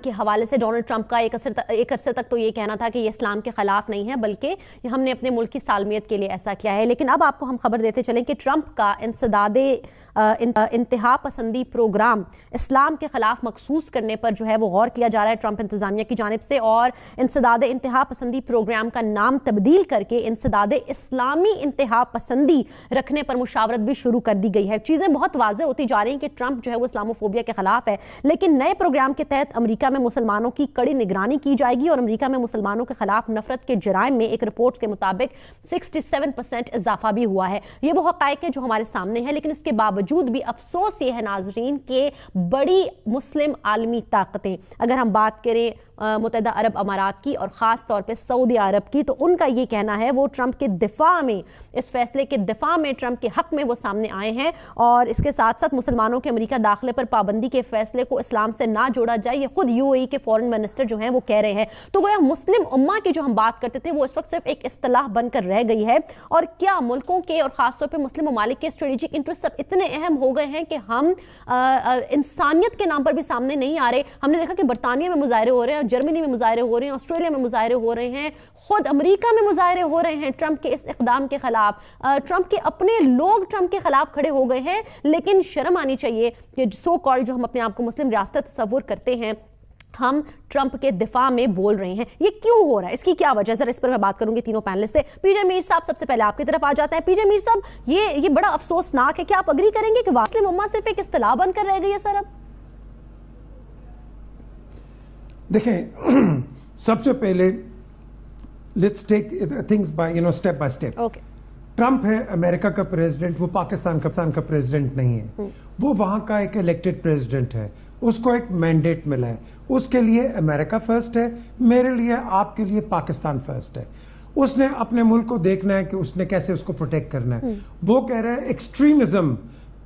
کے حوالے سے ڈونلڈ ٹرمپ کا ایک عرصے تک تو یہ کہنا تھا کہ یہ اسلام کے خلاف نہیں ہے بلکہ ہم نے اپنے ملک کی سالمیت کے لیے ایسا کیا ہے. لیکن اب آپ کو ہم خبر دیتے چلیں کہ ٹرمپ کا انسداد انتہا پسندی پروگرام اسلام کے خلاف مخصوص کرنے پر جو ہے وہ غور کیا جا رہا ہے ٹرمپ انتظامیہ کی جانب سے, اور انسداد انتہا پسندی پروگرام کا نام تبدیل کر کے انسداد اسلامی انتہا پسندی رکھنے پر مشاورت بھی شروع کر دی گئی ہے. چیزیں بہت واضح ہوتی جا رہی ہیں کہ ٹرمپ جو ہے وہ اسلاموفوبیا کے خلاف ہے, لیکن نئے پروگرام کے تحت امریکہ میں مسلمانوں کی کڑی نگرانی کی جائے گی اور امریکہ میں مسلمانوں کے خلاف نفرت کے جرائم میں ایک رپورٹ کے مطابق 67% اضافہ بھی ہوا ہے. یہ وہ حقائق ہے جو ہمارے سامنے ہیں, لیکن اس کے باوجود بھی افسوس یہ ہے ناظرین کہ بڑی مسلم عالمی طاقتیں, اگر ہم بات کریں متحدہ عرب امارات کی اور خاص طور پہ سعودی عرب کی, تو ان کا یہ کہنا ہے وہ ٹرمپ کے دفاع میں, اس فیصلے کے دفاع میں, ٹرمپ کے حق میں وہ سامنے آئے ہیں. اور اس کے ساتھ ساتھ مسلمانوں کے امریکہ داخلے پر پابندی کے فیصلے کو اسلام سے نہ جوڑا جائے, یہ خود UAE کے فورن منسٹر جو ہیں وہ کہہ رہے ہیں. تو گویا مسلم امہ کی جو ہم بات کرتے تھے وہ اس وقت صرف ایک اصطلاح بن کر رہ گئی ہے. اور کیا ملکوں کے اور خاص طور پہ مسلم ممالک کے اسٹریٹجک انٹرسٹ اب اتنے اہم ہو گئے ہیں کہ ہم انسانیت کے نام پر بھی سامنے نہیں آ رہے. ہم نے دیکھا کہ برطانیہ میں مظاہرے ہو رہے ہیں, جرمنی میں مظاہرے ہو رہے ہیں, آسٹریلیا میں مظاہرے ہو رہے ہیں, خود امریکہ میں مظاہرے ہو رہے ہیں ٹرمپ کے اس اقدام کے خلاف. ٹرمپ کے اپنے لوگ ٹرمپ کے خلاف کھڑے ہو گئے ہیں. لیکن شرم آنی چاہیے کہ سو کالڈ جو ہم اپنے آپ کو مسلم ریاست تصور کرتے ہیں, ہم ٹرمپ کے دفاع میں بول رہے ہیں. یہ کیوں ہو رہا ہے, اس کی کیا وجہ ہے, ذرا اس پر میں بات کروں گی تینوں پینلسٹ سے. پی جے میر صاحب سب سے پہلے آپ کی طرف آ جاتے ہیں. پی جے میر صاحب, یہ بڑا افسوسناک ہے, کیا آپ اگری کریں گے کہ مسلم امہ صرف ایک اصطلاح بن کر رہ گئی ہے؟ سر اب دیکھیں, سب سے پہلے let's take things by step by step. Okay, Trump ہے امریکہ کا پریزیڈنٹ, وہ پاکستان کا پریزیڈنٹ نہیں ہے. وہ وہاں کا ایک الیکٹڈ پریزیڈنٹ ہے, اس کو ایک مینڈیٹ ملا ہے. اس کے لیے امریکہ فرسٹ ہے, میرے لیے, آپ کے لیے پاکستان فرسٹ ہے. اس نے اپنے ملک کو دیکھنا ہے کہ اس نے کیسے اس کو پروٹیکٹ کرنا ہے. وہ کہہ رہے ہیں ایکسٹریمزم,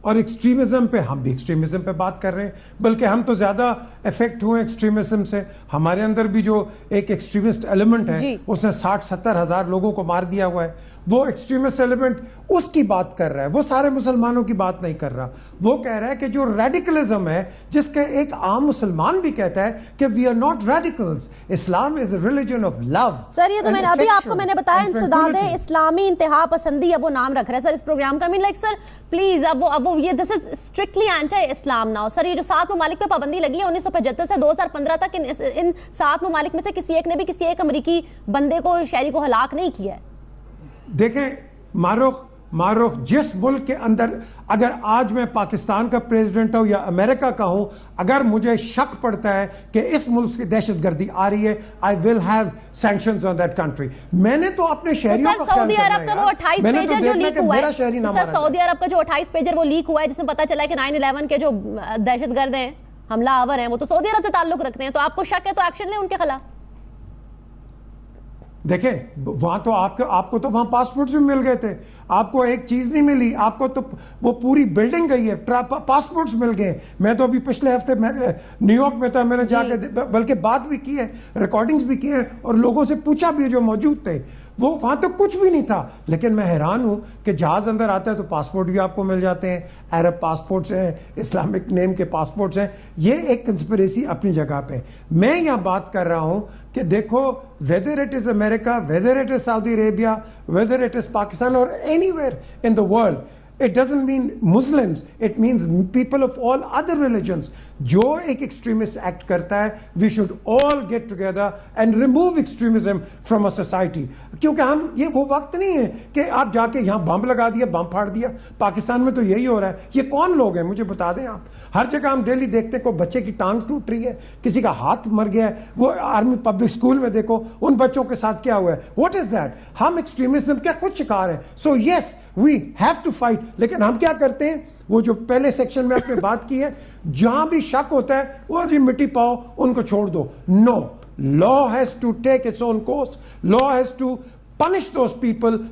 اور ایکسٹریمزم پہ ہم بھی ایکسٹریمزم پہ بات کر رہے ہیں, بلکہ ہم تو زیادہ افیکٹ ہوئے ایکسٹریمزم سے. ہمارے اندر بھی جو ایک ایکسٹریمسٹ ایلیمنٹ ہے اس نے 60-70 ہزار لوگوں کو مار دیا ہوا ہے. وہ ایکسٹریمسٹ ایلیمنٹ اس کی بات کر رہا ہے, وہ سارے مسلمانوں کی بات نہیں کر رہا. وہ کہہ رہا ہے کہ جو ریڈیکلزم ہے, جس کا ایک عام مسلمان بھی کہتا ہے کہ we are not radicals, Islam is a religion of love. Sir یہ تو میں نے ابھی آپ کو میں نے بتایا انسداد اسلامی انتہا پسندی, اب وہ نام رکھ رہا ہے سر اس پروگرام کا. لائک سر پلیز, اب وہ یہ this is strictly anti Islam now. Sir یہ جو 7 ممالک پہ پابندی لگی ہے 1975 سے 2015 تک, ان 7 ممالک میں سے کسی ایک نے بھی کسی ایک امریکی بندے کو, شہری کو ہلاک نہیں کیا ہے. دیکھیں معروف جس ملک کے اندر, اگر آج میں پاکستان کا پریزیڈنٹ ہوں یا امریکہ کا ہوں, اگر مجھے شک پڑتا ہے کہ اس ملک سے دہشت گردی آ رہی ہے, I will have sanctions on that country. میں نے تو اپنے شہریوں کا خیال کرنا ہے. سعودی عرب کا وہ 28 پیجر جو لیک ہوا ہے, سر سعودی عرب کا جو 28 پیجر وہ لیک ہوا ہے, جس میں پتا چلا ہے کہ 9/11 کے جو دہشت گرد ہیں, حملہ آور ہیں, وہ تو سعودی عرب سے تعلق رکھتے ہیں. تو آپ کو شک ہے تو ایکشن لیں ان کے خلاف. دیکھیں, وہاں تو آپ کو تو وہاں پاسپورٹس بھی مل گئے تھے, آپ کو ایک چیز نہیں ملی, آپ کو تو وہ پوری بلڈنگ گئی ہے, پاسپورٹس مل گئے. میں تو ابھی پچھلے ہفتے نیو یارک میں تھا, میں نے جا کے بلکہ بات بھی کی ہے, ریکارڈنگز بھی کی ہیں, اور لوگوں سے پوچھا بھی جو موجود تھے. وہ وہاں تو کچھ بھی نہیں تھا. لیکن میں حیران ہوں کہ جہاز اندر آتا ہے تو پاسپورٹ بھی آپ کو مل جاتے ہیں, عرب پاسپورٹس ہیں, اسلامک نیم کے پاسپورٹس ہیں. یہ ایک کنسپریسی اپنی جگہ پہ. میں یہاں بات کر رہا ہوں کہ دیکھو, whether it is America, whether it is Saudi Arabia, whether it is Pakistan or anywhere in the world, it doesn't mean Muslims, it means people of all other religions. جو ایک ایکسٹریمسٹ ایکٹ کرتا ہے, we should all get together and remove extremism from a society. کیونکہ ہم, یہ وہ وقت نہیں ہے کہ آپ جا کے یہاں بم لگا دیا, بم پھاڑ دیا. پاکستان میں تو یہی ہو رہا ہے. یہ کون لوگ ہیں مجھے بتا دیں آپ. ہر جگہ ہم ڈیلی دیکھتے ہیں کوئی بچے کی ٹانگ ٹوٹ رہی ہے, کسی کا ہاتھ مر گیا ہے. وہ آرمی پبلک اسکول میں دیکھو ان بچوں کے ساتھ کیا ہوا ہے. What is that? ہم ایکسٹریمزم کے خود شکار ہیں. سو یس وی ہیو ٹو فائٹ. لیکن ہم کیا کرتے ہیں, وہ جو پہلے سیکشن میں آپ نے بات کی ہے, جہاں بھی شک ہوتا ہے وہ جی مٹی پاؤ, ان کو چھوڑ دو. نو, law has to take its own course. Law has to punish those people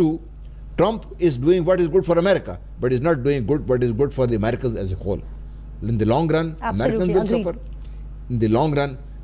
2, Trump is doing what is good for America, but is not doing what is good for the Americans as a whole. In the long run, Americans will suffer. In the long run,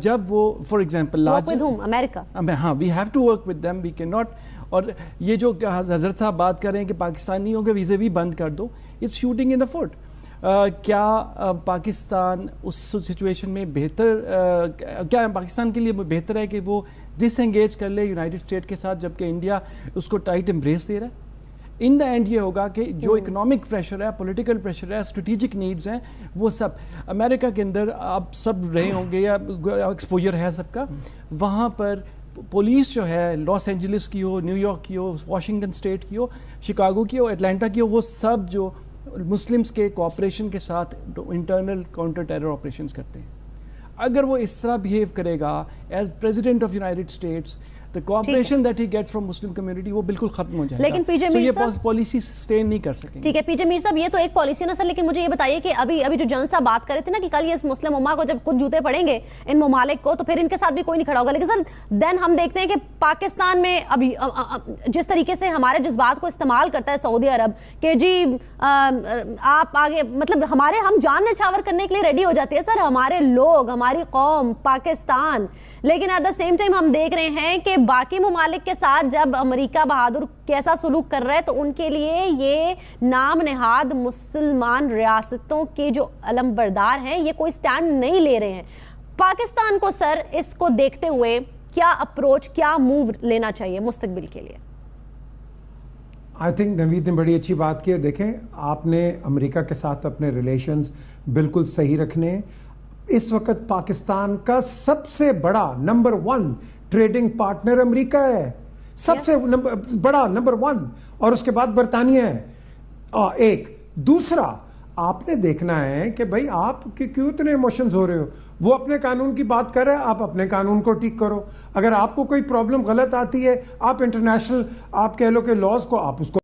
جب وہ for example America, ہاں we have to work with them, we can not. اور یہ جو حضرت صاحب بات کر رہے ہیں کہ پاکستانیوں کے ویزے بھی بند کر دو، it's shooting in the foot. کیا پاکستان اس سچویشن میں بہتر، کیا پاکستان کے لیے بہتر ہے کہ وہ ڈس انگیج کر لے یونائٹڈ اسٹیٹ کے ساتھ، جبکہ انڈیا اس کو ٹائٹ امبریس دے رہا ہے؟ ان دا اینڈ یہ ہوگا کہ جو اکنامک پریشر ہے، پولیٹیکل پریشر ہے، اسٹریٹجک نیڈز ہیں، وہ سب امریکہ کے اندر آپ سب رہے ہوں گے یا ایکسپوجر ہے سب کا. وہاں پر پولیس جو ہے لاس اینجلس کی ہو، نیو یارک کی ہو، واشنگٹن اسٹیٹ کی ہو، شکاگو کی ہو، اٹلانٹا کی ہو، وہ سب جو مسلمس کے کوآپریشن کے ساتھ انٹرنل کاؤنٹر ٹیرر آپریشنز کرتے ہیں. اگر وہ اس طرح بیہیو کرے گا as president of United States, the cooperation that he gets from Muslim community وہ بالکل ختم ہو جائے گا. لیکن پی جے میر صاحب پالیسی سسٹین نہیں کر سکیں. ٹھیک ہے پی جے میر صاحب، یہ تو ایک پالیسی نا سر، لیکن مجھے یہ بتائیے کہ ابھی جو جنرل صاحب بات کر رہے تھے نا کہ کل یہ مسلم امہ کو جب خود جوتے پڑیں گے ان ممالک کو تو پھر ان کے ساتھ بھی کوئی نہیں کھڑا ہوگا. لیکن سر دین ہم دیکھتے ہیں کہ پاکستان میں ابھی جس طریقے سے ہمارے جذبات کو استعمال کرتا ہے سعودی عرب کہ جی آپ آگے، مطلب ہم جان نچھاور کرنے کے لیے ریڈی ہو جاتے ہیں سر ہمارے لوگ، ہماری قوم پاکستان. لیکن ایٹ دا سیم ٹائم ہم دیکھ رہے ہیں کہ باقی ممالک کے ساتھ جب امریکہ بہادر کیسا سلوک کر رہا ہے تو ان کے لیے یہ نام نہاد مسلمان ریاستوں کے جو علم بردار ہیں یہ کوئی سٹینڈ نہیں لے رہے ہیں. پاکستان کو سر اس کو دیکھتے ہوئے کیا اپروچ، کیا موو لینا چاہیے مستقبل کے لیے؟ آئی تھنک نوید نے بڑی اچھی بات کی ہے. دیکھیں آپ نے امریکہ کے ساتھ اپنے ریلیشنز بالکل صحیح رکھنے. اس وقت پاکستان کا سب سے بڑا نمبر 1 ٹریڈنگ پارٹنر امریکہ ہے، سب سے بڑا نمبر 1، اور اس کے بعد برطانیہ ہے. ایک دوسرا آپ نے دیکھنا ہے کہ بھائی آپ کیوں اتنے ایموشنز ہو رہے ہو. وہ اپنے قانون کی بات کر رہے ہیں، آپ اپنے قانون کو ٹھیک کرو. اگر آپ کو کوئی پرابلم غلط آتی ہے، آپ انٹرنیشنل آپ کہہ لو کہ لاز کو آپ اس کو